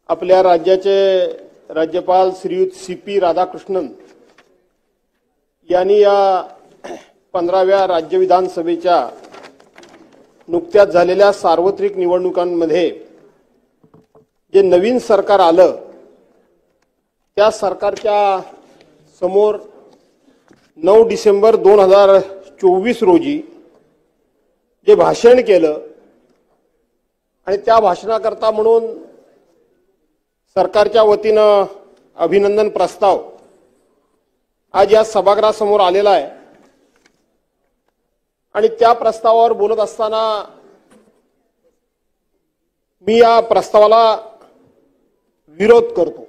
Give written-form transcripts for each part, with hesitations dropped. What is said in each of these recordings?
आपल्या राज्याचे राज्यपाल श्रीयुत सी.पी. राधाकृष्णन यांनी या 15व्या राज्य विधानसभेच्या नुकत्याच झालेल्या सार्वत्रिक निवडणुकांमध्ये जे नवीन सरकार आलं त्या सरकारच्या समोर 9 डिसेंबर 2024 रोजी जे भाषण केलं आणि त्या भाषणाकरता म्हणून सरकारच्या वतीनं अभिनंदन प्रस्ताव आज या सभागृहासमोर आलेला आहे आणि त्या प्रस्तावावर बोलत असताना मी या प्रस्तावाला विरोध करतो।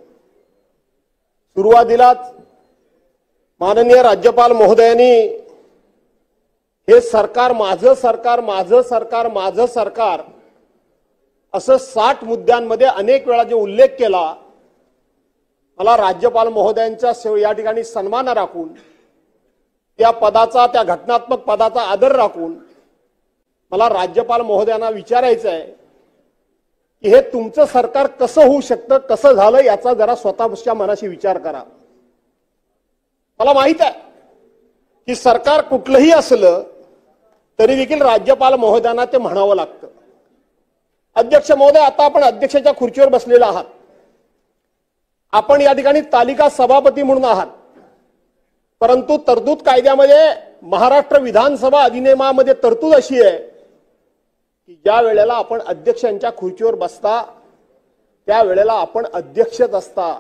सुरुवातीलाच माननीय राज्यपाल महोदयांनी हे सरकार माझं सरकार माझं सरकार माझं सरकार असं 60 मुद्द्यांमध्ये अनेक वेळा जे उल्लेख केला, मला राज्यपाल महोदयांचा या ठिकाणी सन्मान राखून त्या पदाचा त्या घटनात्मक पदाचा आदर राखून मला राज्यपाल महोदयांना विचारायचं आहे की हे तुमचं सरकार कसं होऊ शकतं, कसं झालं याचा जरा स्वतःच्या मनाशी विचार करा। मला माहित आहे की सरकार कुठलंही असलं तरी देखील राज्यपाल महोदयांना ते म्हणावं लागतं। अध्यक्ष महोदय, आता आपण अध्यक्षाच्या खुर्चीवर बसलेला आहात, आपण या ठिकाणी तालिका सभापती म्हणून आहात, परंतु तरतूद कायद्यामध्ये महाराष्ट्र विधानसभा अधिनियमामध्ये तरतूद अशी आहे की ज्या वेळेला आपण अध्यक्षांच्या खुर्चीवर बसता त्या वेळेला आपण अध्यक्षच असता।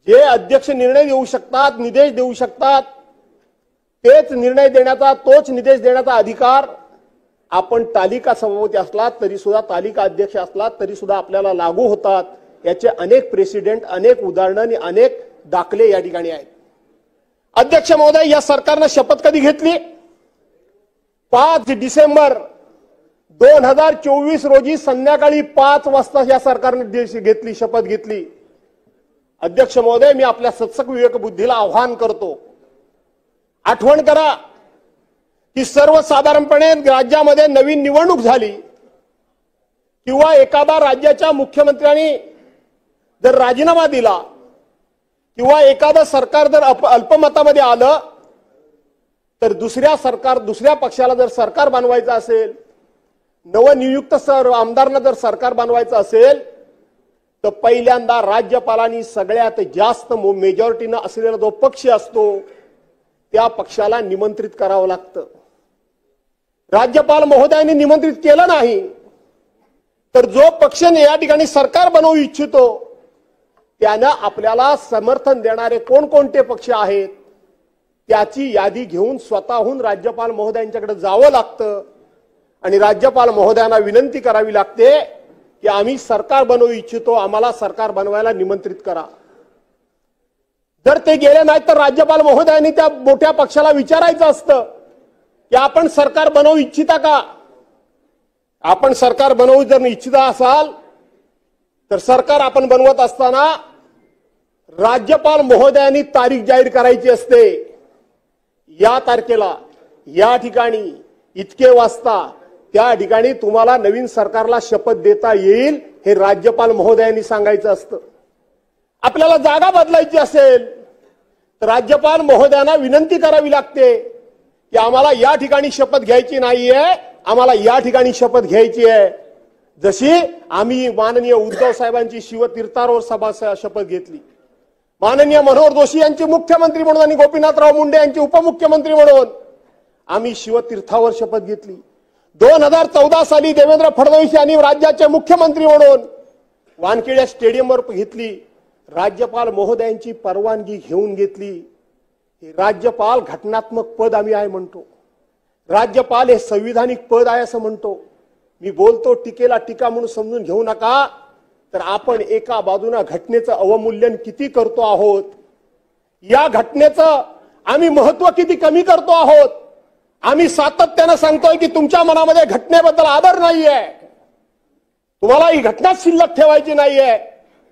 जे अध्यक्ष निर्णय देऊ शकतात, निर्देश देऊ शकतात, तेच निर्णय देण्याचा तोच निर्देश देण्याचा अधिकार आपण तालिका सभापती असला तरी सुद्धा तालिका अध्यक्ष असला तरी सुद्धा आपल्याला लागू होतात। याचे अनेक प्रेसिडेंट, अनेक उदाहरणं आणि अनेक दाखले या ठिकाणी आहेत। अध्यक्ष महोदय, या सरकारने शपथ कधी घेतली? 5 डिसेंबर 2024 रोजी संध्याकाळी 5 वाजता या सरकारने शपथ घेतली। अध्यक्ष महोदय, मी आपल्या सत्सक विवेक बुद्धीला आव्हान करतो, आठवण करा की सर्वसाधारणपणे राज्यामध्ये नवीन निवडणूक झाली किंवा एखादा राज्याच्या मुख्यमंत्र्यांनी जर राजीनामा दिला किंवा एखादं सरकार जर अल्पमतामध्ये आलं तर दुसऱ्या पक्षाला जर सरकार बनवायचं असेल, नवनियुक्त आमदारांना जर सरकार बनवायचं असेल तर पहिल्यांदा राज्यपालांनी सगळ्यात जास्त मेजॉरिटीनं असलेला जो पक्ष असतो त्या पक्षाला निमंत्रित करावं लागतं। राज्यपाल महोदयांनी निमंत्रित केलं नाही तर जो पक्ष या ठिकाणी सरकार बनवू इच्छितो त्यानं आपल्याला समर्थन देणारे कोणकोणते पक्ष आहेत त्याची यादी घेऊन स्वतःहून राज्यपाल महोदयांच्याकडे जावं लागतं आणि राज्यपाल महोदयांना विनंती करावी लागते की आम्ही सरकार बनवू इच्छितो, आम्हाला सरकार बनवायला निमंत्रित करा। जर ते गेले नाही तर राज्यपाल महोदयांनी त्या मोठ्या पक्षाला विचारायचं असतं की आपण सरकार बनवू इच्छिता का? आपण सरकार बनवू जर इच्छिता असाल तर सरकार आपण बनवत असताना राज्यपाल महोदयांनी तारीख जाहीर करायची असते। या तारखेला या ठिकाणी इतके वाजता त्या ठिकाणी तुम्हाला नवीन सरकारला शपथ देता येईल हे राज्यपाल महोदयांनी सांगायचं असतं। आपल्याला जागा बदलायची असेल तर राज्यपाल महोदयांना विनंती करावी लागते की आम्हाला या ठिकाणी शपथ घ्यायची नाहीये, आम्हाला या ठिकाणी शपथ घ्यायची आहे। जशी आम्ही माननीय उद्धव साहेबांची शिवतीर्थावर शपथ घेतली, माननीय मनोहर जोशी यांची मुख्यमंत्री म्हणून आणि गोपीनाथराव मुंडे यांची उपमुख्यमंत्री म्हणून आम्ही शिवतीर्थावर शपथ घेतली। 2014 साली देवेंद्र फडणवीस यांनी राज्याचे मुख्यमंत्री म्हणून वानखेडे स्टेडियमवर घेतली। राज्यपाल महोदयांची परवानगी घेऊन घेतली। हे राज्यपाल घटनात्मक पद आम्ही आहे म्हणतो, राज्यपाल हे संविधानिक पद आहे असं म्हणतो। मी बोलतो टीकेला टीका म्हणून समजून घेऊ नका, तर आपण एका बाजूने घटनेचं अवमूल्यन किती करतो आहोत, या घटनेचं आम्ही महत्व किती कमी करतो आहोत। आम्ही सातत्याने सांगतोय की तुमच्या मनामध्ये घटनेबद्दल आदर नाहीये, तुम्हाला ही घटना शिल्लक ठेवायची नाहीये,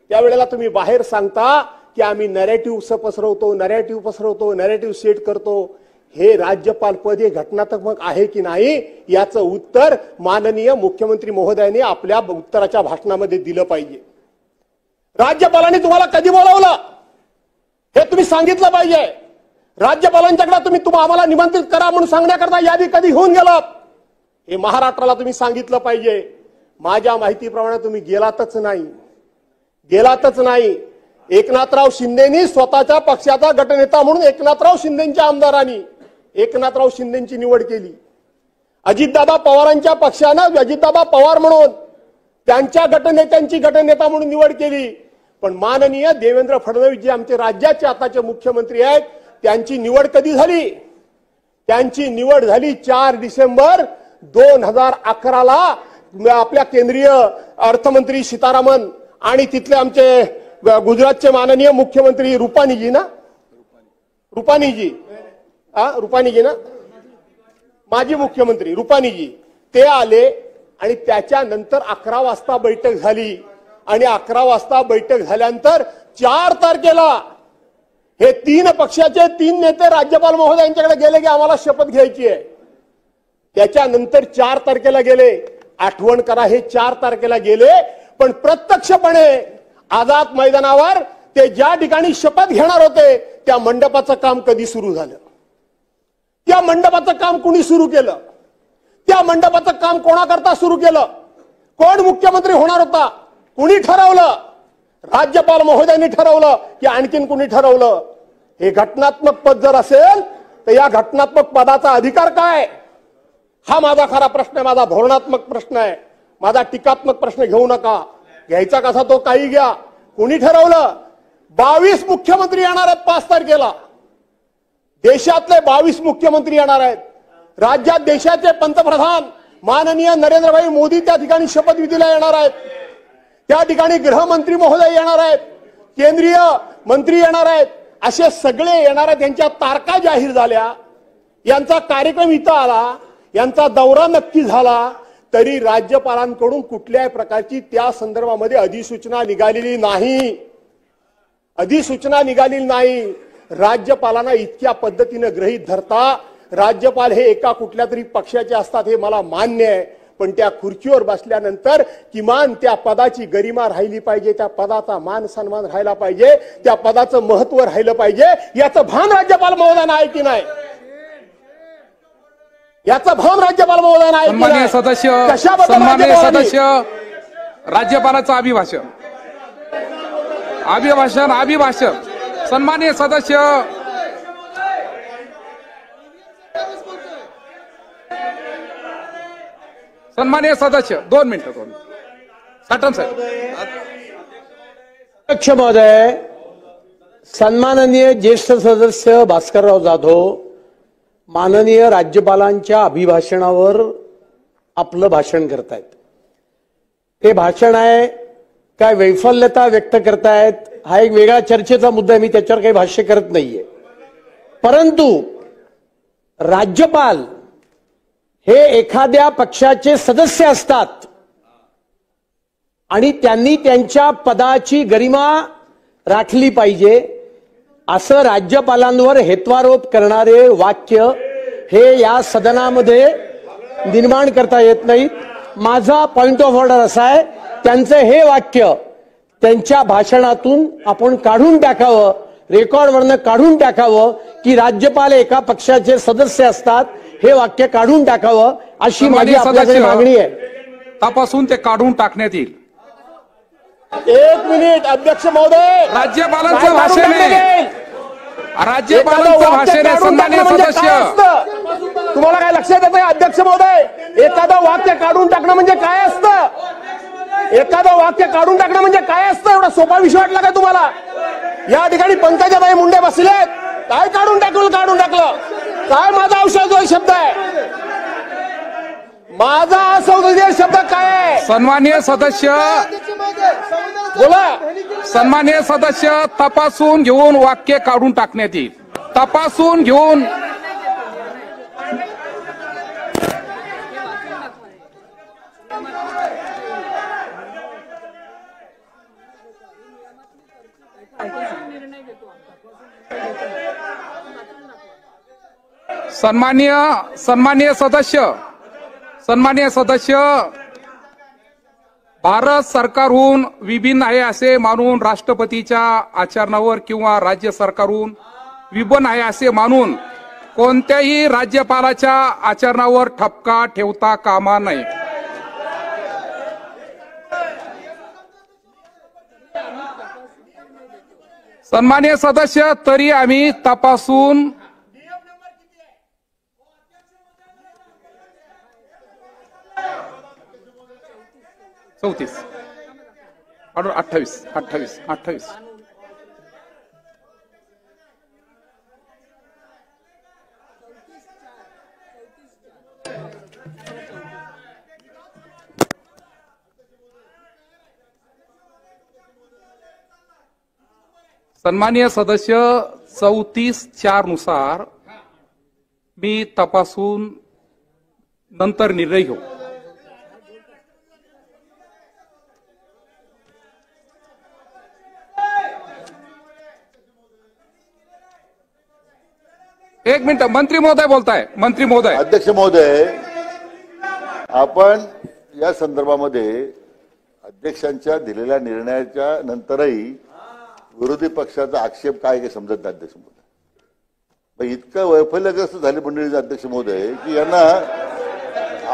त्यावेळेला तुम्ही बाहेर सांगता की आम्ही नॅरेटिव्ह पसरवतो, नॅरेटिव्ह सेट करतो। हे राज्यपाल पद हे घटनात्मक आहे की नाही याचं उत्तर माननीय मुख्यमंत्री महोदयांनी आपल्या उत्तराच्या भाषणामध्ये दिलं पाहिजे। राज्यपालांनी तुम्हाला कधी बोलावलं हे तुम्ही सांगितलं पाहिजे. राज्यपालांच्याकडे तुम्ही आम्हाला निमंत्रित करा म्हणून सांगण्याकरता यादी कधी होऊन गेलात हे महाराष्ट्राला तुम्ही सांगितलं पाहिजे. माझ्या माहितीप्रमाणे तुम्ही गेलातच नाही. एकनाथराव शिंदेनी स्वतःच्या पक्षाचा गटनेता म्हणून एकनाथराव शिंदेच्या आमदारांनी एकनाथराव शिंदेची निवड केली. अजितदादा पवारांच्या पक्षानं अजितदादा पवार म्हणून त्यांच्या गटनेत्यांची गटनेता म्हणून निवड केली. पण माननीय देवेंद्र फडणवीस जे आमचे राज्याचे आताचे मुख्यमंत्री आहेत त्यांची निवड कधी झाली? त्यांची निवड झाली 4 डिसेंबर 2011ला आपल्या केंद्रीय अर्थमंत्री सीतारामन आणि तिथले आमचे गुजरातचे माननीय मुख्यमंत्री रुपानीजी ना माजी मुख्यमंत्री रुपानीजी ते आले आणि त्याच्यानंतर 11 वाजता बैठक झाली आणि 11 वाजता बैठक झाल्यानंतर 4 तारखेला हे 3 पक्षाचे 3 नेते राज्यपाल महोदयांच्याकडे गेले की आम्हाला शपथ घ्यायची आहे. त्याच्यानंतर 4 तारखेला गेले. आठवण करा, हे 4 तारखेला गेले पण प्रत्यक्षपणे आझाद मैदानावर ते ज्या ठिकाणी शपथ घेणार होते त्या मंडपाचं काम कधी सुरू झालं? त्या मंडपाचं काम कुणी सुरू केलं? त्या मंडपाचं काम कोणाकरता सुरू केलं? कोण मुख्यमंत्री होणार होता? कुणी ठरवलं? राज्यपाल महोदयांनी ठरवलं की आणखीन कुणी ठरवलं? हे घटनात्मक पद जर असेल तर या घटनात्मक पदाचा अधिकार काय? हा माझा खरा प्रश्न आहे, माझा धोरणात्मक प्रश्न आहे, माझा टीकात्मक प्रश्न घेऊ नका. घ्यायचा कसा तो काही घ्या. कुणी ठरवलं? 22 मुख्यमंत्री येणार आहेत 5 तारखेला. देशातले 22 मुख्यमंत्री येणार आहेत. राज्यात देशाचे पंतप्रधान माननीय नरेंद्रभाई मोदी त्या ठिकाणी शपथविधीला येणार आहेत. त्या ठिकाणी गृहमंत्री महोदय येणार आहेत, केंद्रीय मंत्री येणार आहेत, असे सगळे येणार आहेत. यांच्या तारखा जाहीर झाल्या, यांचा कार्यक्रम इथं आला, यांचा दौरा नक्की झाला, तरी राज्यपालांकडून कुठल्याही प्रकारची त्या संदर्भामध्ये अधिसूचना निघालेली नाही. राज्यपालांना इतक्या पद्धतीने गृहीत धरता. राज्यपाल हे एका कुठल्या तरी पक्षाचे असतात हे मला मान्य आहे, पण त्या खुर्चीवर बसल्यानंतर किमान त्या पदाची गरिमा राहिली पाहिजे, त्या पदाचा मान सन्मान राहिला पाहिजे, त्या पदाचं महत्व राहिलं पाहिजे. याचं भान राज्यपाल महोदयांना आहे की नाही? याचं भान राज्यपाल महोदयांना आहे की नाही? सन्माननीय सदस्य राज्यपालाचं अभिभाषण सन्माननीय सदस्य सन्माननीय सदस्य 2 मिनिटं. साठवण साहेब. अध्यक्ष महोदय, सन्माननीय ज्येष्ठ सदस्य भास्करराव जाधव माननीय राज्यपालांच्या अभिभाषणावर आपलं भाषण करतायत. हे भाषण आहे काय वैफल्यता व्यक्त करतायत हा एक वेगळा चर्चेचा मुद्दा आहे. मी त्याच्यावर काही भाष्य करत नाहीये. परंतु राज्यपाल हे एखाद्या पक्षाचे सदस्य असतात आणि त्यांनी त्यांच्या पदाची गरिमा राखली पाहिजे असं राज्यपालांवर हेत्वारोप करणारे वाक्य हे या सदनामध्ये निर्माण करता येत नाहीत. माझा पॉइंट ऑफ ऑर्डर असा आहे, त्यांचं हे वाक्य त्यांच्या भाषणातून आपण काढून टाकावं, रेकॉर्डवरनं काढून टाकावं की राज्यपाल एका पक्षाचे सदस्य असतात, हे वाक्य काढून टाकावं अशी माझी आपल्याकडे मागणी आहे. तपासून ते काढून टाकण्यात येईल. 1 मिनिट अध्यक्ष महोदय, राज्यपालांचं भाषण आहे, राज्यपालांचं भाषण आहे. सन्माननीय सदस्य, तुम्हाला काय लक्षात येतं अध्यक्ष महोदय? एखादं वाक्य काढून टाकणं म्हणजे काय असतं? एखादं वाक्य काढून टाकणं म्हणजे काय असतं? एवढा सोपा विषय वाटला का तुम्हाला? या ठिकाणी पंकजाबाई मुंडे बसलेत, काय काढून टाकलं? काय माझा औषध शब्द आहे? माझा असंसदीय शब्द काय आहे? सन्माननीय सदस्य बोला. सन्माननीय सदस्य, तपासून घेऊन वाक्य काढून टाकण्यात येईल. तपासून घेऊन सन्माननीय सदस्य भारत सरकारहून विभिन्न आहे असे मानून राष्ट्रपतीच्या आचरणावर किंवा राज्य सरकारहून विभिन्न आहे असे मानून कोणत्याही राज्यपालाच्या आचरणावर ठपका ठेवता कामा नये. सन्माननीय सदस्य, तरी आम्ही तपासून 34 ऑर्डर 28. सन्माननीय सदस्य 34(4) नुसार मी तपासून नंतर निर्णय घेऊ. एक मिनिट, मंत्री महोदय बोलताय. मंत्री महोदय. अध्यक्ष महोदय, आपण या संदर्भामध्ये अध्यक्षांच्या दिलेल्या निर्णयाच्या नंतरही विरोधी पक्षाचा आक्षेप काय हे समजत नाही अध्यक्ष महोदय. इतकं वैफल्यग्रस्त झाले मंडळीचे अध्यक्ष महोदय की यांना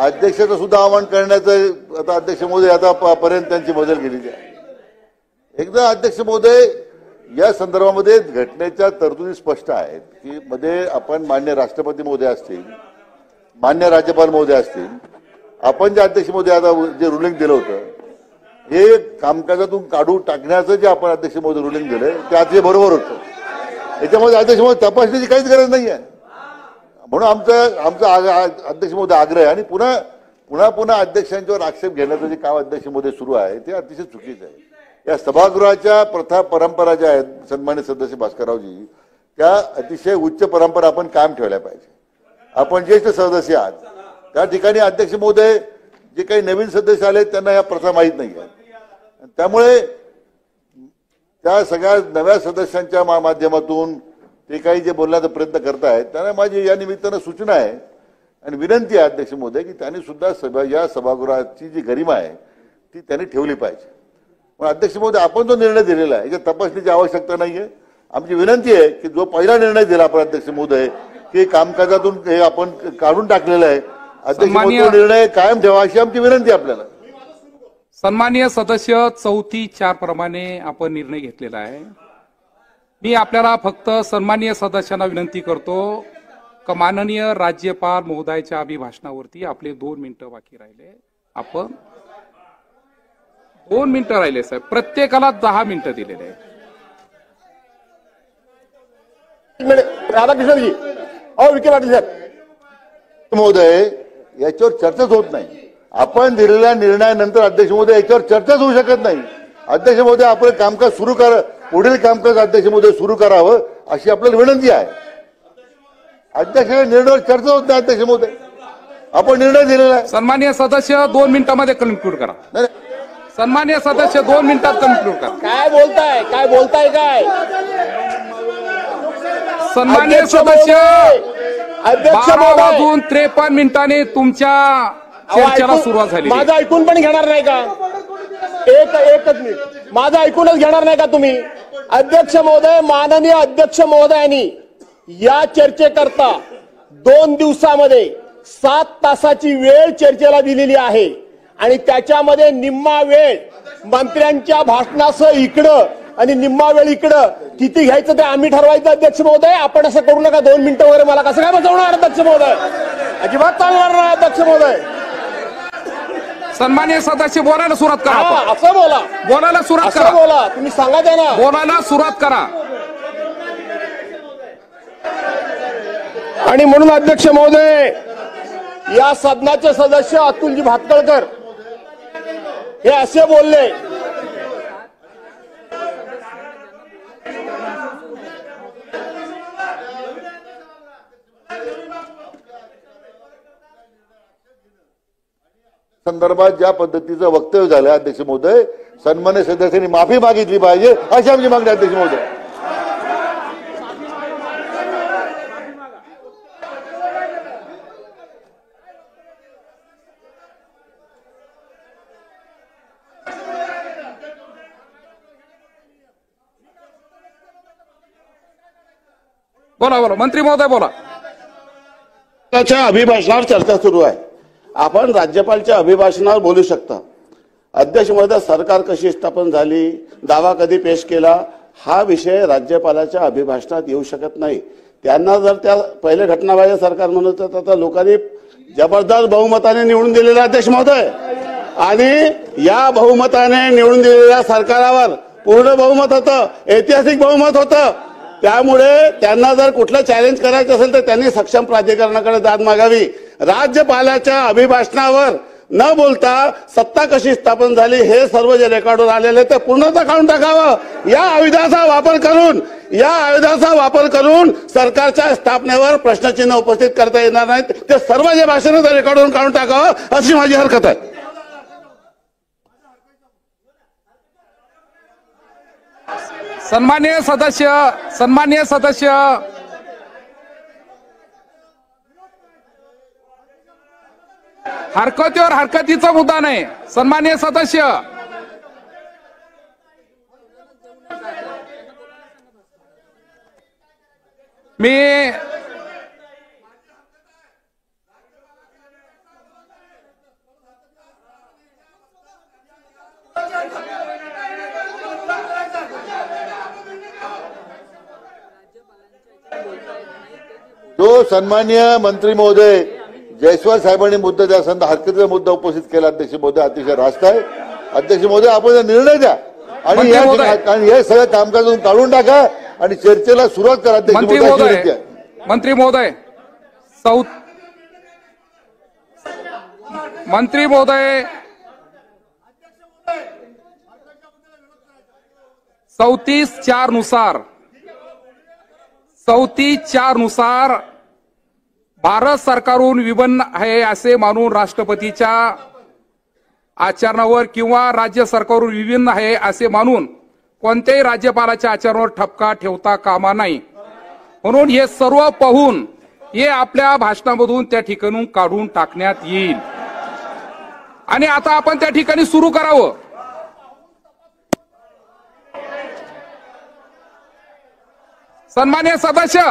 अध्यक्षाचं सुद्धा आवाहन करण्याचं आता अध्यक्ष महोदय आता पर्यंत त्यांची बदल केलेली आहे. एकदा अध्यक्ष महोदय, या संदर्भामध्ये घटनेच्या तरतुदी स्पष्ट आहेत की मध्ये आपण मान्य राष्ट्रपती महोदय असतील, मान्य राज्यपाल महोदय असतील, आपण जे अध्यक्ष महोदय आता जे रुलिंग दिलं होतं हे कामकाजातून काढून टाकण्याचं जे आपण अध्यक्ष महोदय रुलिंग दिलं ते अतिशय बरोबर होतं. याच्यामध्ये अध्यक्ष महोदय तपासण्याची काहीच गरज नाही आहे. म्हणून आमचा अध्यक्ष महोदय आग्रह आहे आणि पुन्हा अध्यक्षांच्यावर आक्षेप घेण्याचं जे काम अध्यक्ष महोदय सुरू आहे ते अतिशय चुकीचं आहे. या सभागृहाच्या प्रथा परंपरा ज्या आहेत सन्मान्य सदस्य भास्कररावजी, त्या अतिशय उच्च परंपरा आपण कायम ठेवल्या पाहिजे. आपण ज्येष्ठ सदस्य आहात, त्या ठिकाणी अध्यक्ष महोदय जे काही नवीन सदस्य आले त्यांना या प्रथा माहीत नाही आहे. त्यामुळे त्या सगळ्या नव्या सदस्यांच्या माध्यमातून ते काही जे बोलण्याचा प्रयत्न करतायत त्यांना माझी या निमित्तानं सूचना आहे आणि विनंती आहे अध्यक्ष महोदय की त्यांनी सुद्धा या सभागृहाची जी गरिमा आहे ती त्यांनी ठेवली पाहिजे. पण अध्यक्ष महोदय, आपण जो निर्णय दिलेला आहे याच्या तपासणीची आवश्यकता नाहीये. आमची विनंती आहे की जो पहिला निर्णय दिला आपण अध्यक्ष महोदय की कामकाजातून हे आपण काढून टाकलेला आहे, अध्यक्ष महोदय निर्णय कायम ठेवा अशी आमची विनंती आहे आपल्याला. सन्माननीय सदस्य 34(4) प्रमाणे आपण निर्णय घेतलेला आहे. मी आपल्याला फक्त सन्माननीय सदस्यांना विनंती करतो की माननीय राज्यपाल महोदयाच्या अभिभाषणावरती आपले 2 मिनिटं बाकी राहिले. आपण 2 मिनिटं राहिले साहेब, प्रत्येकाला 10 मिनिटं दिलेले आहे. राधाकृष्णजी, विखे पाटील साहेब. महोदय, याच्यावर चर्चाच होत नाही. आपण दिलेल्या निर्णयानंतर अध्यक्ष महोदय याच्यावर चर्चाच होऊ शकत नाही. अध्यक्ष महोदय, आपलं कामकाज सुरू करा, पुढील कामकाज अध्यक्ष महोदय सुरू करावं अशी आपल्याला विनंती आहे. अध्यक्षाच्या निर्णयावर चर्चा होत नाही. अध्यक्ष महोदय, आपण निर्णय दिलेला आहे. सन्माननीय सदस्य 2 मिनिटांमध्ये कन्क्लूड करा. सन्माननीय सदस्य 2 मिनिटात कन्क्लूड करा. काय बोलताय काय सन्माननीय सदस्य 12:53 मिनिटांनी तुमच्या चर्चेला सुरुवात झाली. माझं ऐकून पण घेणार नाही का? एकच मिनिट, माझं ऐकूनच घेणार नाही का तुम्ही? अध्यक्ष महोदय, माननीय अध्यक्ष महोदयांनी या चर्चेकरता 2 दिवसामध्ये 7 तासाची वेळ चर्चेला दिलेली आहे आणि त्याच्यामध्ये निम्मा वेळ मंत्र्यांच्या भाषणासह इकडं आणि निम्मा वेळ इकडं. किती घ्यायचं ते आम्ही ठरवायचं. अध्यक्ष महोदय, आपण असं करू नका. 2 मिनिटं वगैरे मला कसं काय बसवणार अध्यक्ष महोदय? अजिबात चालणार नाही अध्यक्ष महोदय. सन्माननीय सदस्य बोलायला सुरुवात करा. असं बोला, बोलायला सुरुवात करा. बोला, तुम्ही सांगा त्यांना बोलायला सुरुवात करा. आणि म्हणून अध्यक्ष महोदय, या सदनाचे सदस्य अतुलजी भातखळकर हे असे बोलले संदर्भात ज्या पद्धतीचं वक्तव्य झालं अध्यक्ष महोदय, सन्मान्य सदस्यांनी माफी मागितली पाहिजे अशी आमची मागणी अध्यक्ष महोदय. बोला बोला मंत्री महोदय बोला. राज्यपालाच्या अभिभाषणावर चर्चा सुरू आहे. आपण राज्यपालच्या अभिभाषणावर बोलू शकता. अध्यक्ष महोदय, सरकार कशी स्थापन झाली, दावा कधी पेश केला, हा विषय राज्यपालाच्या अभिभाषणात येऊ शकत नाही. त्यांना जर त्या पहिले घटनाबाह्य सरकार म्हणत होतं तर लोकांनी जबरदस्त बहुमताने निवडून दिलेलं अध्यक्ष महोदय, आणि या बहुमताने निवडून दिलेल्या सरकारावर पूर्ण बहुमत होतं, ऐतिहासिक बहुमत होतं. त्यामुळे त्यांना जर कुठलं चॅलेंज करायचं असेल तर त्यांनी सक्षम प्राधिकरणाकडे दाद मागावी. राज्यपालाच्या अभिभाषणावर न बोलता सत्ता कशी स्थापन झाली हे सर्व जे रेकॉर्डवर आलेले ते पूर्णतः काढून टाकावं. या आयुधाचा वापर करून सरकारच्या स्थापनेवर प्रश्नचिन्ह उपस्थित करता येणार नाहीत. ते सर्व जे भाषण रेकॉर्डवरून काढून टाकावं अशी माझी हरकत आहे. सन्माननीय सदस्य हरकतीवर हरकतीचा मुद्दा नाही. सन्माननीय सदस्य मी जो सन्माननीय मंत्री महोदय जयस्वाल साहेबांनी मुद्दा द्या संदर्भात हरकतीचा मुद्दा उपस्थित केला अध्यक्ष महोदय अतिशय रास्त आहे. अध्यक्ष महोदय, आपण निर्णय द्या आणि हे सगळं कामकाज काढून टाका आणि चर्चेला सुरुवात करा. अध्यक्ष मंत्री महोदय मंत्री महोदय 34 नुसार भारत सरकारहून विभिन्न आहे असे मानून राष्ट्रपतीच्या आचरणावर किंवा राज्य सरकारहून विभिन्न आहे असे मानून कोणत्याही राज्यपालाच्या आचरणावर ठपका ठेवता कामा नाही. म्हणून हे सर्व पाहून हे आपल्या भाषणामधून त्या ठिकाणून काढून टाकण्यात येईल आणि आता आपण त्या ठिकाणी सुरू करावं. सन्माननीय सदस्य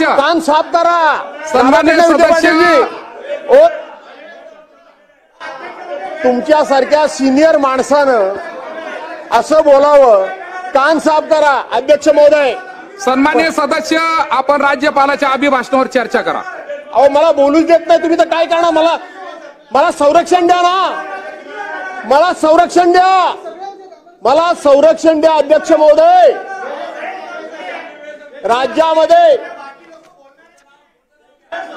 कान साफ करा. सन्माननीय सदस्य तुमच्यासारख्या सिनियर माणसानं असं बोलावं. कान साफ करा. अध्यक्ष महोदय, सन्माननीय सदस्य आपण राज्यपालाच्या अभिभाषणावर चर्चा करा. अहो मला बोलूच देत नाही तुम्ही तर काय करणार. मला संरक्षण द्या ना. मला संरक्षण द्या अध्यक्ष महोदय. राज्यामध्ये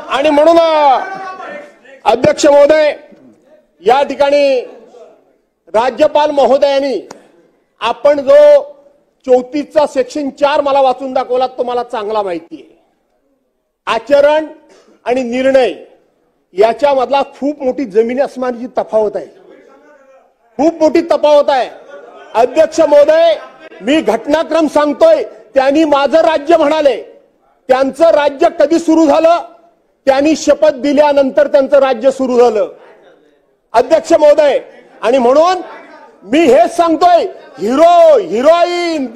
आणि म्हणून अध्यक्ष महोदय या ठिकाणी राज्यपाल महोदयांनी आपण जो 34चा सेक्शन 4 मला वाचून दाखवला तो मला चांगला माहिती आहे. आचरण आणि निर्णय याच्यामधला खूप मोठी जमीन आसमानाची तफावत आहे. खूप मोठी तफावत आहे. अध्यक्ष महोदय, मी घटनाक्रम सांगतोय. त्यांनी माझं राज्य म्हणाले. त्यांचं राज्य कधी सुरू झालं? त्यांनी शपथ दिल्यानंतर त्यांचं राज्य सुरू झालं अध्यक्ष महोदय. आणि म्हणून मी हेच सांगतोय, हिरोईन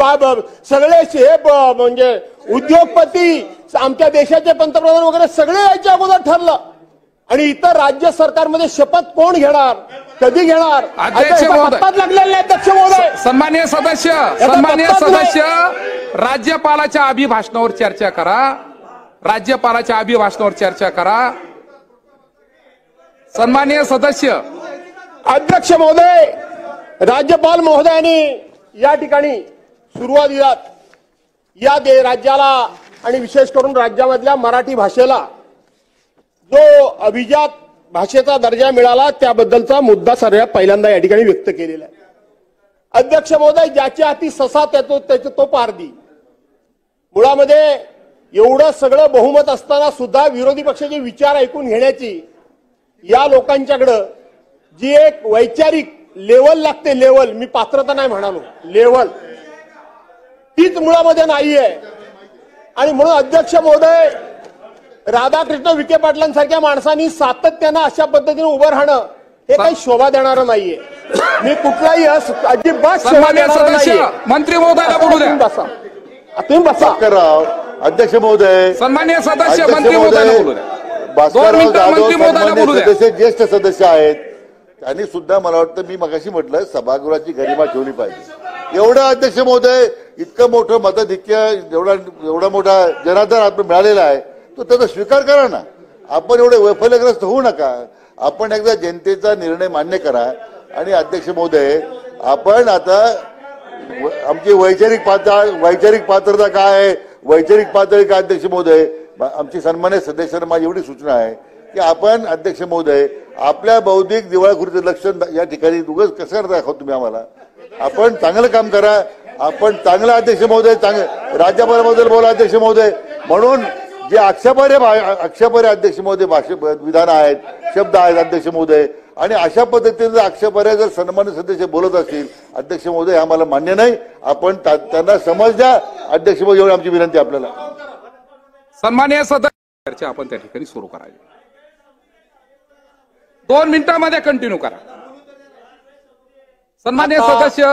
सगळे हे म्हणजे उद्योगपती आमच्या देशाचे पंतप्रधान वगैरे सगळे याच्या अगोदर ठरलं. आणि इतर राज्य सरकारमध्ये शपथ कोण घेणार, कधी घेणार, पत्ताच लागलेला नाही अध्यक्ष महोदय. सन्माननीय सदस्य राज्यपालाच्या अभिभाषणावर चर्चा करा. सन्माननीय सदस्य अध्यक्ष महोदय, राज्यपाल महोदयांनी या ठिकाणी सुरुवातीला या राज्याला आणि विशेष करून राज्यामधल्या मराठी भाषेला जो अभिजात भाषेचा दर्जा मिळाला त्याबद्दलचा मुद्दा सर्वात पहिल्यांदा या ठिकाणी व्यक्त केलेला आहे. अध्यक्ष महोदय, ज्याच्या हाती ससा त्याचे तो पारधी. मुळामध्ये एवढं सगळं बहुमत असताना सुद्धा विरोधी पक्षाचे विचार ऐकून घेण्याची या लोकांच्याकडं जी एक वैचारिक लेवल लागते, लेवल, मी पात्रता नाही म्हणालो, लेवल, तीच मुळामध्ये नाहीये. आणि म्हणून अध्यक्ष महोदय, राधाकृष्ण विखे पाटलांसारख्या माणसांनी सातत्यानं अशा पद्धतीने उभं राहणं हे काही शोभा देणारं नाहीये. मी कुठलाही अजिबात शोभा देणारं नाहीये. मंत्री महोदयाला बोलू द्या. तुम्ही बसा. करा. अध्यक्ष महोदय, सन्माननीय सदस्य अध्यक्ष मंत्री महोदयांना बोलू द्या. भास्करराव 2 मिनिटं जाधव मंत्री महोदयांना सन्माननीय बोलू द्या. सदस्य, ज्येष्ठ सदस्य आहेत. त्यांनी सुद्धा मला वाटतं, मी मगाशी म्हटलं, सभागृहाची गरिमा ठेवली पाहिजे. एवढं अध्यक्ष महोदय, इतकं मोठं मताधिक्य, एवढा मोठा जनाधार आपल्याला मिळालेला आहे, तो त्याचा स्वीकार करा ना. आपण एवढे वैफल्यग्रस्त होऊ नका. आपण एकदा जनतेचा निर्णय मान्य करा. आणि अध्यक्ष महोदय, आपण आता आमची वैचारिक पात्रता काय आहे, वैचारिक पातळी काय, अध्यक्ष महोदय, आमची सन्मान्य सदस्यांना माझी एवढी सूचना आहे की आपण अध्यक्ष महोदय आपल्या बौद्धिक दिवाळखोरीचं लक्षण या ठिकाणी उगाच कसं दाखवतो तुम्ही आम्हाला. आपण चांगलं काम करा. आपण चांगलं अध्यक्ष महोदय, चांगलं राज्यपालाबद्दल बोला अध्यक्ष महोदय. म्हणून जे आक्षेपार्ह अध्यक्ष महोदय विधान आहेत, शब्द आहेत अध्यक्ष महोदय, आणि अशा पद्धतीने आक्षेपार्ह जर सन्मान्य सदस्य बोलत असतील अध्यक्ष महोदय, आम्हाला मान्य नाही. आपण त्यांना समज द्या अध्यक्ष महोदय, एवढी आमची विनंती आपल्याला. सन्माननीय सदस्य, चर्चा आपण त्या ठिकाणी सुरू करावी. 2 मिनिटांमध्ये कंटिन्यू करा. सन्माननीय सदस्य,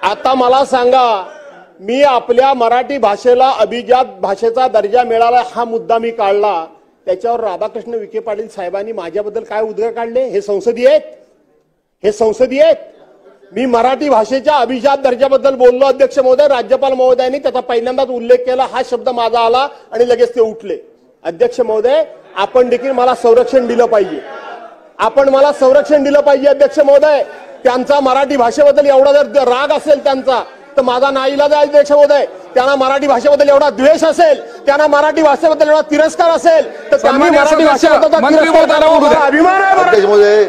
आता मला सांगा, मी आपल्या मराठी भाषेला अभिजात भाषेचा दर्जा मिळाला हा मुद्दा मी काढला, त्याच्यावर राधाकृष्ण विखे पाटील साहेबांनी माझ्याबद्दल काय उद्गार काढले? हे संसदीय आहेत? हे संसदीय आहेत? मी मराठी भाषेच्या अभिजात दर्जाबद्दल बोललो अध्यक्ष महोदय. राज्यपाल महोदयांनी त्याचा पहिल्यांदाच उल्लेख केला, हा शब्द माझा आला आणि लगेच ते उठले. अध्यक्ष महोदय, आपण देखील मला संरक्षण दिलं पाहिजे. आपण मला संरक्षण दिलं पाहिजे अध्यक्ष महोदय. त्यांचा मराठी भाषेबद्दल एवढा जर राग असेल त्यांचा, तर माझा नाईलाज आहे अध्यक्ष महोदय. त्यांना मराठी भाषेबद्दल एवढा द्वेष असेल, त्यांना मराठी भाषेबद्दल एवढा तिरस्कार असेल, तर त्यांनी मराठी भाषेबद्दल अभिमान आहे. अध्यक्ष महोदय,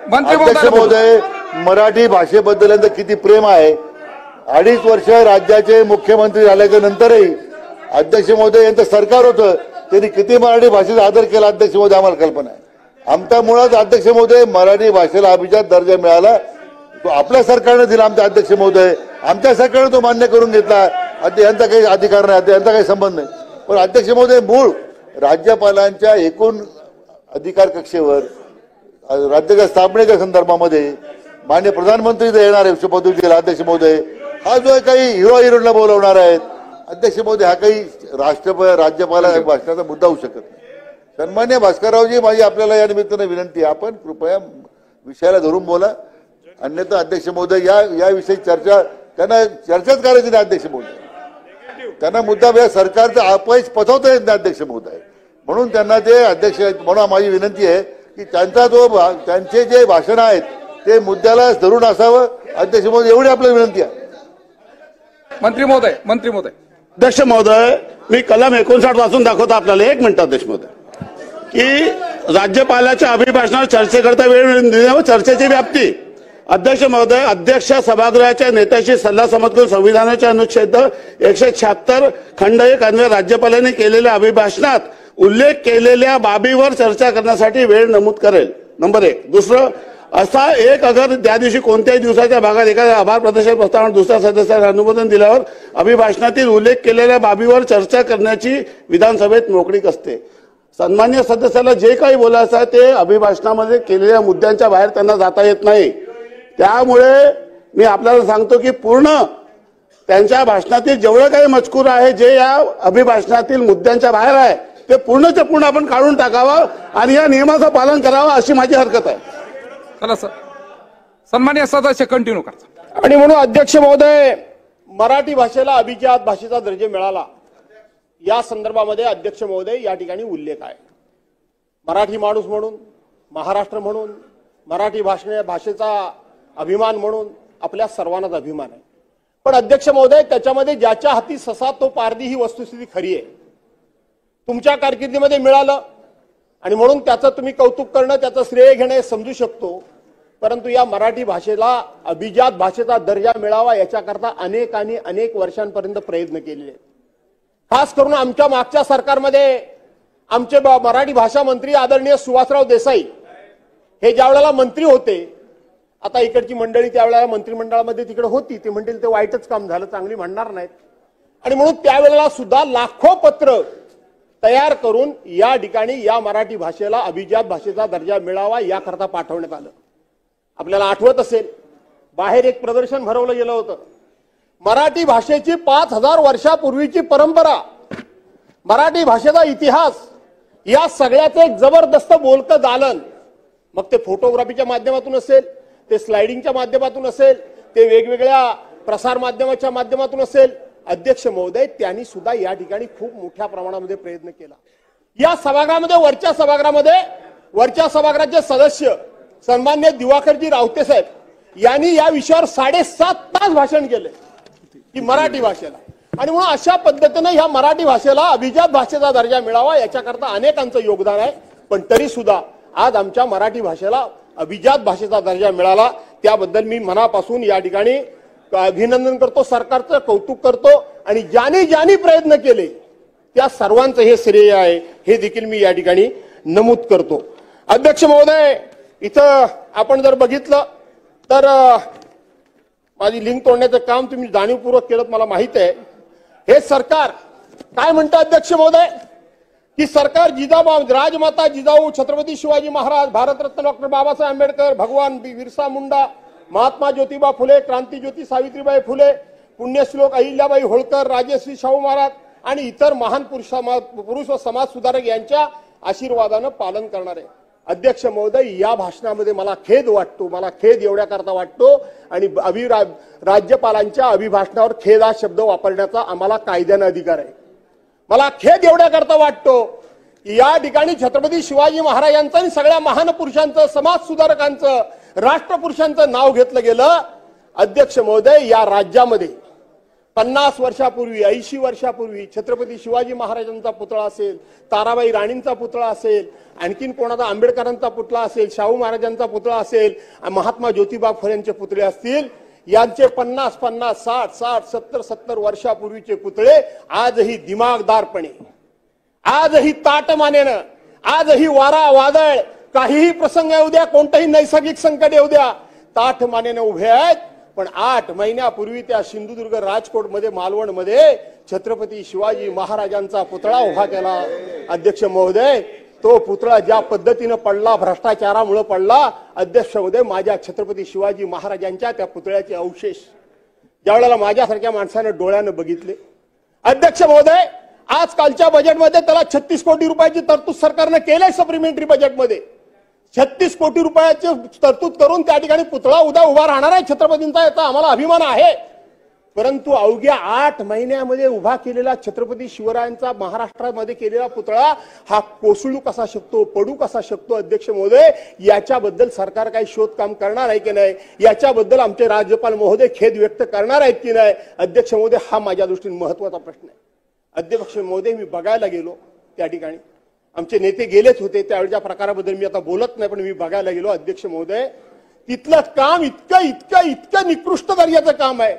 अध्यक्ष महोदय, मराठी भाषेबद्दल यांचं किती प्रेम आहे. 2.5 वर्ष राज्याचे मुख्यमंत्री झाल्याच्या नंतरही अध्यक्ष महोदय यांचं सरकार होतं, त्यांनी किती मराठी भाषेचा आदर केला अध्यक्ष महोदय आम्हाला कल्पना आहे. आमचा मुळात अध्यक्ष महोदय मराठी भाषेला अभिजात दर्जा मिळाला तो आपल्या सरकारने दिला. आमच्या अध्यक्ष महोदय, आमच्या सरकारने तो मान्य करून घेतला. यांचा काही अधिकार नाही, यांचा काही संबंध नाही. पण अध्यक्ष महोदय, मूळ राज्यपालांच्या एकूण अधिकार कक्षेवर राज्याच्या स्थापनेच्या संदर्भामध्ये माननीय प्रधानमंत्री येणार आहे शपथविधीला अध्यक्ष महोदय. हा जो काही हिरोला बोलवणार आहेत अध्यक्ष महोदय, हा काही राज्यपाल भाषणाचा मुद्दा होऊ शकत नाही. सन्मान्य भास्कररावजी, माझी आपल्याला या निमित्तानं विनंती आहे, आपण कृपया विषयाला धरून बोला. अन्यथा अध्यक्ष महोदय, या विषयी त्यांना चर्चाच करायची नाही अध्यक्ष महोदय. त्यांना मुद्दा सरकारचा अपयश पचवता येत नाही अध्यक्ष महोदय. म्हणून त्यांना ते अध्यक्ष, म्हणून माझी विनंती आहे की त्यांचे जे भाषण आहेत ते मुद्द्याला धरून असावं अध्यक्ष महोदय, एवढी आपल्याला विनंती आहे. मंत्री महोदय. अध्यक्ष महोदय, मी कलम 59 वाचून दाखवतो आपल्याला. 1 मिनिट अध्यक्ष महोदय. की राज्यपालाच्या अभिभाषणावर चर्चेकरता वेळ देण्यावर चर्चेची व्याप्ती. अध्यक्ष महोदय, अध्यक्ष सभागृहाच्या नेत्याशी सल्लासमत करून संविधानाच्या अनुच्छेद 176 खंड 1 अन्वये राज्यपालांनी केलेल्या अभिभाषणात उल्लेख केलेल्या बाबीवर चर्चा करण्यासाठी वेळ नमूद करेल. नंबर 1. दुसरं, असा एक अगर त्या दिवशी कोणत्याही दिवसाच्या भागात एखाद्या आभार प्रदर्शन प्रस्तावावर दुसऱ्या सदस्याला अनुमोदन दिल्यावर अभिभाषणातील उल्लेख केलेल्या बाबीवर चर्चा करण्याची विधानसभेत मोकळीक असते. सन्मान्य सदस्याला जे काही बोलायचं आहे ते अभिभाषणामध्ये केलेल्या मुद्द्यांच्या बाहेर त्यांना जाता येत नाही. त्यामुळे मी आपल्याला सांगतो की पूर्ण त्यांच्या भाषणातील जेवढं काही मजकूर आहे, जे या अभिभाषणातील मुद्द्यांच्या बाहेर आहे, ते पूर्णच्या पूर्ण आपण काढून टाकावं आणि या नियमाचं पालन करावं अशी माझी हरकत आहे. चला सर, सन्माननीय सदस्य कंटिन्यू करा. आणि म्हणून अध्यक्ष महोदय, मराठी भाषेला अभिजात भाषेचा दर्जा मिळाला या संदर्भामध्ये अध्यक्ष महोदय या ठिकाणी उल्लेख आहे. मराठी माणूस म्हणून, महाराष्ट्र म्हणून, मराठी भाषेचा अभिमान म्हणून आपल्या सर्वांनाच अभिमान आहे. पण अध्यक्ष महोदय, त्याच्यामध्ये ज्याच्या हाती ससा तो पारधी ही वस्तुस्थिती खरी आहे. तुमच्या कारकिर्दीमध्ये मिळालं आणि म्हणून त्याचं तुम्ही कौतुक करणं, त्याचं श्रेय घेणं समजू शकतो. परंतु या मराठी भाषेला अभिजात भाषेचा दर्जा मिळावा याच्याकरता अनेक वर्षांपर्यंत प्रयत्न केलेले आहेत. खास करून आमच्या मागच्या सरकारमध्ये आमचे मराठी भाषा मंत्री आदरणीय सुभाषराव देसाई हे ज्या वेळेला मंत्री होते, आता इकडची मंडळी त्यावेळेला मंत्रिमंडळामध्ये तिकडे होती, ते म्हणतील ते वाईटच काम झालं, चांगली म्हणणार नाहीत. आणि म्हणून त्यावेळेला सुद्धा लाखो पत्र तयार करून या ठिकाणी या मराठी भाषेला अभिजात भाषेचा दर्जा मिळावा याकरता पाठवण्यात आलं. आपल्याला आठवत असेल, बाहेर एक प्रदर्शन भरवलं गेलं होतं. मराठी भाषेची 5000 वर्षापूर्वीची परंपरा मराठी भाषेचा इतिहास या सगळ्याचं एक जबरदस्त बोलकं दालन, मग ते फोटोग्राफीच्या माध्यमातून असेल, ते स्लायडिंगच्या माध्यमातून असेल, ते वेगवेगळ्या प्रसार माध्यमाच्या माध्यमातून असेल, अध्यक्ष महोदय त्यांनी सुद्धा या ठिकाणी खूप मोठ्या प्रमाणामध्ये प्रयत्न केला. या सभागृहामध्ये वरच्या सभागृहाचे सदस्य सन्मान्य दिवाकरजी रावते साहेब यांनी या विषयावर 7.5 तास भाषण केले की मराठी भाषेला, आणि म्हणून अशा पद्धतीने ह्या मराठी भाषेला अभिजात भाषेचा दर्जा मिळावा याच्याकरता अनेकांचं योगदान आहे. पण तरी सुद्धा आज आमच्या मराठी भाषेला अभिजात भाषेचा दर्जा मिळाला, त्याबद्दल मी मनापासून या ठिकाणी अभिनंदन करतो, सरकारचं कौतुक करतो, आणि ज्यांनी प्रयत्न केले त्या सर्वांचं हे श्रेय आहे हे देखील मी या ठिकाणी नमूद करतो. अध्यक्ष महोदय, इथं आपण जर बघितलं तर माझी लिंक तोडण्याचं काम तुम्ही जाणीवपूर्वक केलं मला माहित आहे. हे सरकार काय म्हणतं अध्यक्ष महोदय की सरकार राजमाता जिजाऊ छत्रपती शिवाजी महाराज, भारतरत्न डॉक्टर बाबासाहेब आंबेडकर, भगवान बिरसा मुंडा, महात्मा ज्योतिबा फुले, क्रांतिज्योती सावित्रीबाई फुले, पुण्यश्लोक अहिल्याबाई होळकर, राजश्री शाहू महाराज आणि इतर महान पुरुष व समाज सुधारक यांच्या आशीर्वादानं पालन करणार आहे. अध्यक्ष महोदय, या भाषणामध्ये मला खेद एवढ्या करता वाटतो, आणि राज्यपालांच्या अभिभाषणावर खेद हा शब्द वापरण्याचा आम्हाला कायद्याने अधिकार आहे. मला खेद एवढ्या करता वाटतो की या ठिकाणी छत्रपती शिवाजी महाराजांचं आणि सगळ्या महान पुरुषांचं, समाज सुधारकांचं, राष्ट्रपुरुषांचं नाव घेतलं गेलं. अध्यक्ष महोदय, या राज्यामध्ये 50 वर्षापूर्वी, 80 वर्षापूर्वी छत्रपती शिवाजी महाराजांचा पुतळा असेल, ताराबाई राणींचा पुतळा असेल, आणखीन कोणाचा आंबेडकरांचा पुतळा असेल, शाहू महाराजांचा पुतळा असेल, महात्मा ज्योतिबा फुलेंचे पुतळे असतील, यांचे 50, 60, 70 वर्षापूर्वीचे पुतळे आजही दिमागदारपणे, आजही ताटमानेनं, आजही वारा वादळ, काहीही प्रसंग येऊ द्या, कोणतंही नैसर्गिक संकट येऊ द्या, ताठमानेनं उभे आहेत. पण 8 महिन्यापूर्वी त्या सिंधुदुर्ग, राजकोटमध्ये, मालवणमध्ये छत्रपती शिवाजी महाराजांचा पुतळा उभा केला. अध्यक्ष महोदय, तो पुतळा ज्या पद्धतीनं पडला, भ्रष्टाचारामुळे पडला, अध्यक्ष महोदय, माझ्या छत्रपती शिवाजी महाराजांच्या त्या पुतळ्याचे अवशेष ज्यावेळेला माझ्यासारख्या माणसानं डोळ्यानं बघितले, अध्यक्ष महोदय, आजकालच्या बजेटमध्ये त्याला 36 कोटी रुपयाची तरतूद सरकारनं केली. सप्लिमेंटरी बजेटमध्ये 36 कोटी रुपयाची तरतूद करून त्या ठिकाणी पुतळा उभा राहणार आहे छत्रपतींचा, याचा आम्हाला अभिमान आहे. परंतु अवघ्या 8 महिन्यामध्ये उभा केलेला छत्रपती शिवरायांचा महाराष्ट्रामध्ये केलेला पुतळा हा कोसळू कसा शकतो, पडू कसा शकतो? अध्यक्ष महोदय, याच्याबद्दल सरकार काही शोधकाम करणार आहे की नाही, याच्याबद्दल आमचे राज्यपाल महोदय खेद व्यक्त करणार आहेत की नाही? अध्यक्ष महोदय, हा माझ्या दृष्टीने महत्वाचा प्रश्न आहे. अध्यक्ष महोदय, मी बघायला गेलो त्या ठिकाणी, आमचे नेते गेलेच होते, त्यावेळच्या प्रकाराबद्दल मी आता बोलत नाही, पण मी बघायला गेलो. अध्यक्ष महोदय, तिथलं काम इतकं निकृष्ट दर्जाचं काम आहे.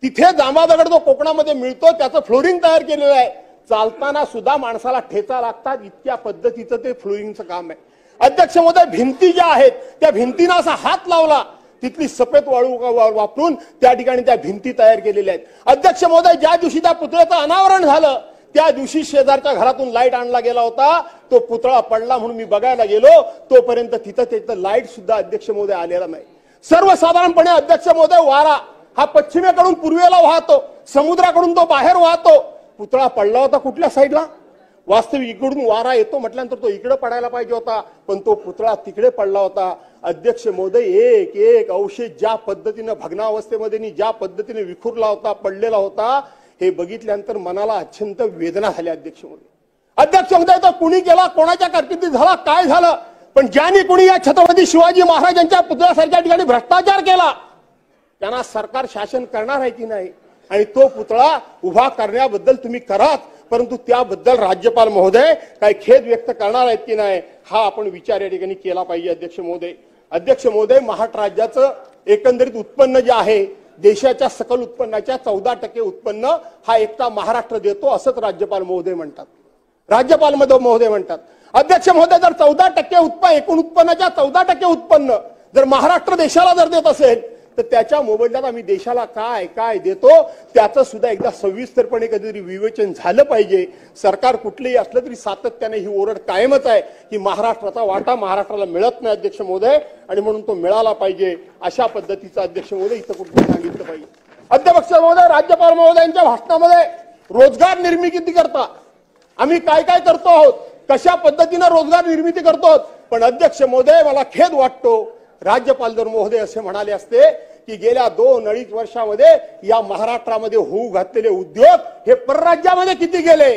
तिथे जांबादगड जो कोकणामध्ये मिळतो त्याचं फ्लोरिंग तयार केलेलं आहे, चालताना सुद्धा माणसाला ठेचा लागतात, इतक्या पद्धतीचं ते फ्लोरिंगचं काम आहे. अध्यक्ष महोदय, भिंती ज्या आहेत त्या भिंतींना असा हात लावला, तिथली सफेद वाळू वापरून त्या ठिकाणी त्या भिंती तयार केलेल्या आहेत. अध्यक्ष महोदय, ज्या दिवशी त्या पुतळ्याचं अनावरण झालं त्या दिवशी शेजारच्या घरातून लाईट आणला गेला होता, तो पुतळा पडला म्हणून मी बघायला गेलो, तोपर्यंत तिथं लाईट सुद्धा अध्यक्ष महोदय आलेला नाही. सर्वसाधारणपणे अध्यक्ष महोदय, वारा हा पश्चिमेकडून पूर्वेला वाहतो, समुद्राकडून तो बाहेर वाहतो. पुतळा पडला होता कुठल्या साईडला? वास्तविक इकडून वारा येतो म्हटल्यानंतर तो इकडे पडायला पाहिजे होता, पण तो पुतळा तिकडे पडला होता. अध्यक्ष महोदय, एक अवशेष ज्या पद्धतीने भग्नावस्थेमध्ये ज्या पद्धतीने विखुरला होता, पडलेला होता, हे बघितल्यानंतर मनाला अत्यंत वेदना झाल्या. अध्यक्ष महोदय, तो कुणी केला, कोणाच्या कारकिर्दीत झाला, काय झालं, पण ज्यांनी कुणी या छत्रपती शिवाजी महाराजांच्या पुतळ्यासारख्या ठिकाणी भ्रष्टाचार केला त्यांना सरकार शासन करणार आहे की नाही? आणि तो पुतळा उभा करण्याबद्दल तुम्ही कराच, परंतु त्याबद्दल राज्यपाल महोदय काही खेद व्यक्त करणार आहेत की नाही, हा आपण विचार या ठिकाणी केला पाहिजे. अध्यक्ष महोदय, महाराष्ट्र राज्याचं एकंदरीत उत्पन्न जे आहे, देशाच्या सकल उत्पन्नाच्या 14% उत्पन्न हा एकटा महाराष्ट्र देतो, असंच राज्यपाल महोदय म्हणतात. अध्यक्ष महोदय, जर 14% एकूण उत्पन्नाच्या 14% उत्पन्न जर महाराष्ट्र देशाला जर देत असेल तर त्याच्या मोबदल्यात आम्ही देशाला काय काय देतो त्याचं सुद्धा एकदा सविस्तरपणे कधीतरी विवेचन झालं पाहिजे. सरकार कुठलेही असलं तरी सातत्याने ही ओरड कायमच आहे की महाराष्ट्राचा वाटा महाराष्ट्राला मिळत नाही अध्यक्ष महोदय, आणि म्हणून तो मिळाला पाहिजे. अशा पद्धतीचा अध्यक्ष महोदय इथं कुठे सांगितलं पाहिजे. अध्यक्ष महोदय, राज्यपाल महोदयांच्या भाषणामध्ये रोजगार निर्मिती करता आम्ही काय काय करतो आहोत, कशा पद्धतीनं रोजगार निर्मिती करतो. पण अध्यक्ष महोदय, मला खेद वाटतो, राज्यपाल जर महोदय असे म्हणाले असते की गेल्या 2-2.5 वर्षामध्ये या महाराष्ट्रामध्ये होऊ घातलेले उद्योग हे परराज्यामध्ये किती गेले,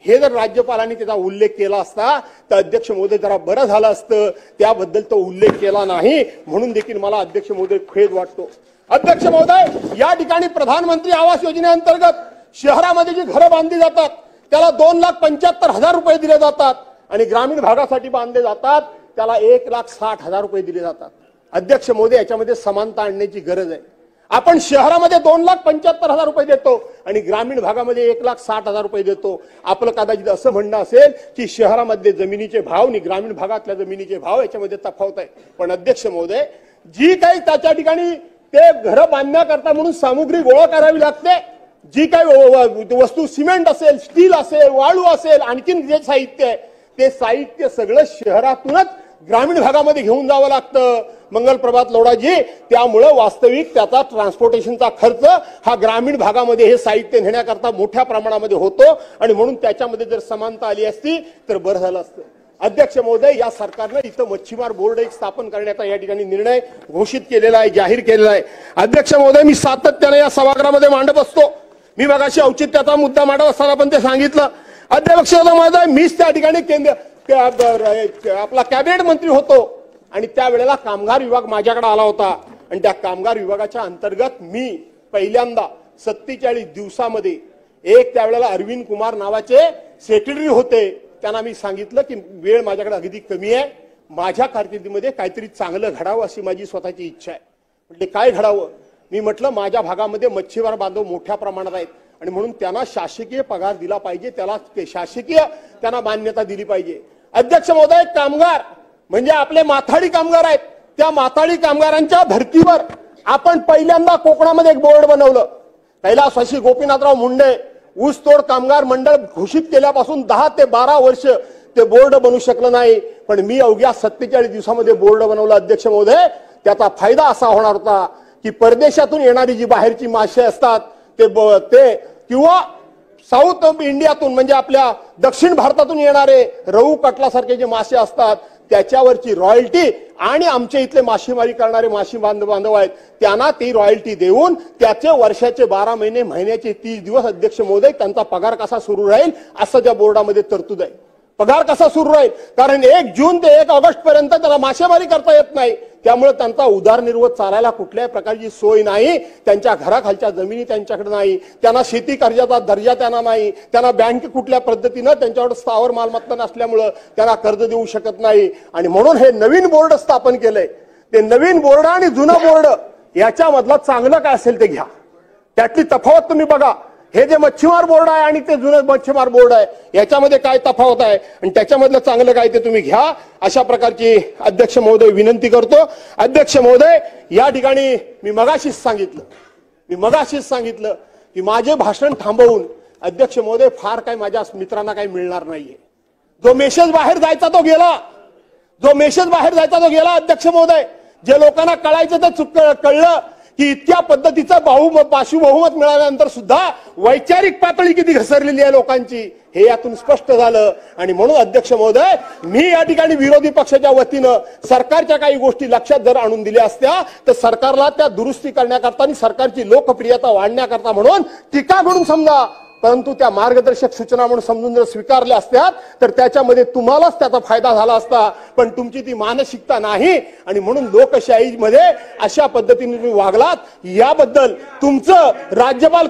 हे जर राज्यपालांनी त्याचा उल्लेख केला असता तर अध्यक्ष महोदय जरा बरं झालं असतं. त्याबद्दल तो उल्लेख केला नाही, म्हणून देखील मला अध्यक्ष महोदय खेद वाटतो. अध्यक्ष महोदय, या ठिकाणी प्रधानमंत्री आवास योजनेअंतर्गत शहरामध्ये जी घरं बांधली जातात त्याला 2,75,000 रुपये दिले जातात आणि ग्रामीण भागासाठी बांधले जातात त्याला 1,60,000 रुपये दिले जातात. अध्यक्ष महोदय, याच्यामध्ये समानता आणण्याची गरज आहे. आपण शहरामध्ये 2,75,000 रुपये देतो आणि ग्रामीण भागामध्ये 1,60,000 रुपये देतो. आपलं कदाचित असं म्हणणं असेल की शहरामध्ये जमिनीचे भाव आणि ग्रामीण भागातल्या जमिनीचे भाव याच्यामध्ये तफावत आहे. पण अध्यक्ष महोदय, जी काही त्याच्या ठिकाणी ते घर बांधण्याकरता म्हणून सामुग्री गोळा करावी लागते, जी काही वस्तू सिमेंट असेल, स्टील असेल, वाळू असेल, आणखीन जे साहित्य आहे ते साहित्य सगळं शहरातूनच ग्रामीण भागामध्ये घेऊन जावं लागतं. मंगलप्रभात लोढाजी, त्यामुळं वास्तविक त्याचा ट्रान्सपोर्टेशनचा खर्च हा ग्रामीण भागामध्ये हे साहित्य नेण्याकरता मोठ्या प्रमाणामध्ये होतो आणि म्हणून त्याच्यामध्ये जर समानता आली असती तर बरं झालं असतं. अध्यक्ष महोदय, या सरकारनं इथं मच्छीमार बोर्ड एक स्थापन करण्याचा या ठिकाणी निर्णय घोषित केलेला आहे, जाहीर केलेला आहे. अध्यक्ष महोदय, मी सातत्याने या सभागृहामध्ये मांडत असतो. मी मगाशी औचित्याचा मुद्दा मांडत असताना पण ते सांगितलं. अध्यक्ष महोदय, मीच त्या ठिकाणी आपला कॅबिनेट मंत्री होतो आणि त्यावेळेला कामगार विभाग माझ्याकडे आला होता आणि त्या कामगार विभागाच्या अंतर्गत मी पहिल्यांदा 47 दिवसामध्ये त्यावेळेला अरविंद कुमार नावाचे सेक्रेटरी होते, त्यांना मी सांगितलं की वेळ माझ्याकडे अगदी कमी आहे, माझ्या कारकिर्दीमध्ये काहीतरी चांगलं घडावं अशी माझी स्वतःची इच्छा आहे. म्हणजे काय घडावं, मी म्हटलं माझ्या भागामध्ये मच्छीमार बांधव मोठ्या प्रमाणात आहेत आणि म्हणून त्यांना शासकीय पगार दिला पाहिजे, त्याला शासकीय त्यांना मान्यता दिली पाहिजे. अध्यक्ष महोदय, कामगार म्हणजे आपले माथाडी कामगार आहेत, त्या माथाडी कामगारांच्या धर्तीवर आपण पहिल्यांदा कोकणामध्ये एक बोर्ड बनवलं. कैलासवासी गोपीनाथराव मुंडे ऊसतोड कामगार मंडळ घोषित केल्यापासून 10 ते 12 वर्ष ते बोर्ड बनू शकलं नाही, पण मी अवघ्या 47 दिवसामध्ये बोर्ड बनवलं. अध्यक्ष महोदय, त्याचा फायदा असा होणार होता की परदेशातून येणारी जी बाहेरची मासे असतात ते किंवा साऊथ इंडियातून म्हणजे आपल्या दक्षिण भारतातून येणारे रहू कटलासारखे जे मासे असतात त्याच्यावरची रॉयल्टी आणि आमच्या इथले मासेमारी करणारे मासे बांधव आहेत त्यांना ती रॉयल्टी देऊन त्याचे वर्षाचे 12 महिने, महिन्याचे 30 दिवस अध्यक्ष महोदय त्यांचा पगार कसा सुरू राहील असं त्या बोर्डामध्ये तरतूद आहे. पगार कसा सुरू राहील, कारण 1 जून ते 1 ऑगस्ट पर्यंत त्याला मासेमारी करता येत नाही, त्यामुळे त्यांचा उदरनिर्वाह चालायला कुठल्याही प्रकारची सोय नाही. त्यांच्या घराखालच्या जमिनी त्यांच्याकडे नाही, त्यांना शेती कर्जाचा दर्जा त्यांना नाही, त्यांना बँक कुठल्या पद्धतीनं त्यांच्याकडे स्थावर मालमत्ता नसल्यामुळं त्यांना कर्ज देऊ शकत नाही. आणि म्हणून हे नवीन बोर्ड स्थापन केलंय. ते नवीन बोर्ड आणि जुनं बोर्ड याच्यामधलं चांगलं काय असेल ते घ्या, त्यातली तफावत तुम्ही बघा. हे जे मच्छीमार बोर्ड आहे आणि ते जुनं मच्छीमार बोर्ड आहे याच्यामध्ये काय तफावत आहे आणि त्याच्यामधलं चांगलं काय ते तुम्ही घ्या, अशा प्रकारची अध्यक्ष महोदय विनंती करतो. अध्यक्ष महोदय, या ठिकाणी मी मगाशीच सांगितलं की माझे भाषण थांबवून अध्यक्ष महोदय फार काय माझ्या मित्रांना काही मिळणार नाहीये. जो मेसेज बाहेर जायचा तो गेला. अध्यक्ष महोदय, जे लोकांना कळायचं ते कळलं की इतक्या पद्धतीचं पाशवी बहुमत मिळाल्यानंतर सुद्धा वैचारिक पातळी किती घसरलेली आहे लोकांची हे यातून स्पष्ट झालं. आणि म्हणून अध्यक्ष महोदय, मी या ठिकाणी विरोधी पक्षाच्या वतीनं सरकारच्या काही गोष्टी लक्षात जर आणून दिल्या असत्या तर सरकारला त्या दुरुस्ती करण्याकरता आणि सरकारची लोकप्रियता वाढण्याकरता म्हणून टीका करून समजा, परंतु त्या मार्गदर्शक सूचना म्हणून समजून जर स्वीकारल्या असत्या तर त्याच्यामध्ये तुम्हालाच त्याचा फायदा झाला असता. पण तुमची ती मानसिकता नाही आणि म्हणून लोकशाहीमध्ये अशा पद्धतीने तुम्ही वागलात, याबद्दल तुमचं राज्यपाल